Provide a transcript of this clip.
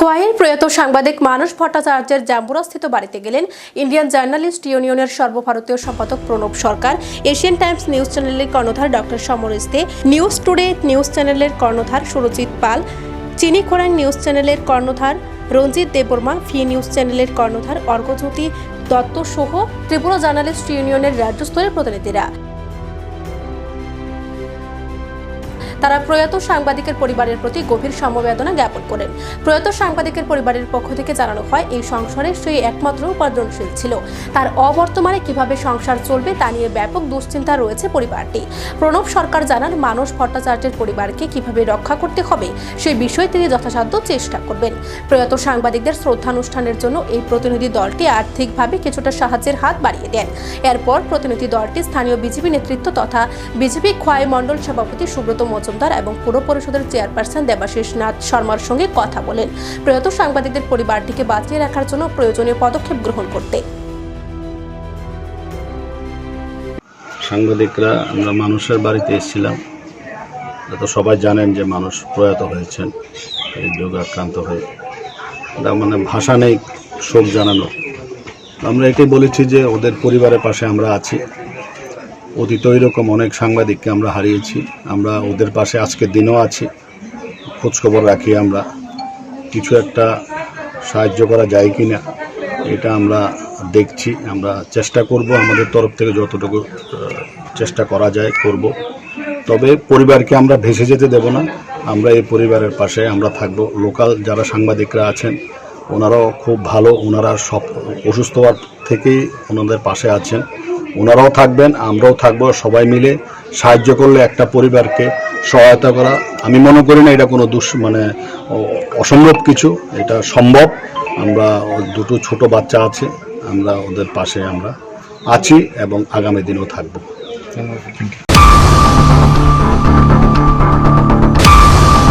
খোয়াইয়ের প্রয়াত সাংবাদিক মানস ভট্টাচার্যের জাম্বুরাস্থিত বাড়িতে গেলেন ইন্ডিয়ান জার্নালিস্ট ইউনিয়নের সর্বভারতীয় সম্পাদক প্রণব সরকার, এশিয়ান টাইমস নিউজ চ্যানেলের কর্ণধার ডক্টর সমর ইস্তে, নিউজ টুডে নিউজ চ্যানেলের কর্ণধার সুরজিৎ পাল, চিনিখোরাং নিউজ চ্যানেলের কর্ণধার রঞ্জিত দেববর্মা, ফি নিউজ চ্যানেলের কর্ণধার অর্ঘ্যজ্যোতি দত্ত সহ ত্রিপুরা জার্নালিস্ট ইউনিয়নের রাজ্যস্তরের প্রতিনিধিরা। তারা প্রয়াত সাংবাদিকের পরিবারের প্রতি গভীর সমবেদনা জ্ঞাপন করেন। প্রয়াত সাংবাদিকের পরিবারের পক্ষ থেকে জানানো হয়, এই সংসারে সেই একমাত্র উপার্জনশীল ছিল। তার অবর্তমানে কিভাবে সংসার চলবে তা নিয়ে ব্যাপক দুশ্চিন্তা রয়েছে পরিবারটি। প্রণব সরকার জানান, মানস ভট্টাচার্যের পরিবারকে কিভাবে রক্ষা করতে হবে সেই বিষয়ে তিনি যথাসাধ্য চেষ্টা করবেন। প্রয়াত সাংবাদিকদের শ্রদ্ধানুষ্ঠানের জন্য এই প্রতিনিধি দলটি আর্থিকভাবে কিছুটা সাহায্যের হাত বাড়িয়ে দেন। এরপর প্রতিনিধি দলটি স্থানীয় বিজেপি নেতৃত্ব তথা বিজেপি খোয়াই মণ্ডল সভাপতি সুব্রত এবং পুর পরিষদের চেয়ারপারসন দেবাশিস নাথ শর্মার সঙ্গে কথা বলেন প্রয়াত সাংবাদিকদের পরিবারটিকে বাঁচিয়ে রাখার জন্য প্রয়োজনীয় পদক্ষেপ গ্রহণ করতে। সাংবাদিকরা আমরা মানুষের বাড়িতে এসেছিলাম। তো সবাই জানেন যে মানুষ প্রয়াত হয়েছেন এই রোগাক্রান্ত হয়ে। মানে ভাষা নেই শোক জানানো। আমরা এটাই বলেছি যে ওদের পরিবারের পাশে আমরা আছি। অতীত এরকম অনেক সাংবাদিককে আমরা হারিয়েছি, আমরা ওদের পাশে আজকের দিনও আছি, খোঁজখবর রাখি। আমরা কিছু একটা সাহায্য করা যায় কি না এটা আমরা দেখছি, আমরা চেষ্টা করব, আমাদের তরফ থেকে যতটুকু চেষ্টা করা যায় করব। তবে পরিবারকে আমরা ভেসে যেতে দেব না, আমরা এই পরিবারের পাশে আমরা থাকব। লোকাল যারা সাংবাদিকরা আছেন ওনারাও খুব ভালো, ওনারা সব অসুস্থ হওয়ার থেকেই ওনাদের পাশে আছেন, ওনারাও থাকবেন, আমরাও থাকবো। সবাই মিলে সাহায্য করলে একটা পরিবারকে সহায়তা করা, আমি মনে করি না এটা কোনো অসম্ভব কিছু, এটা সম্ভব। আমরা দুটো ছোট বাচ্চা আছে, আমরা ওদের পাশে আমরা আছি এবং আগামী দিনেও থাকবো।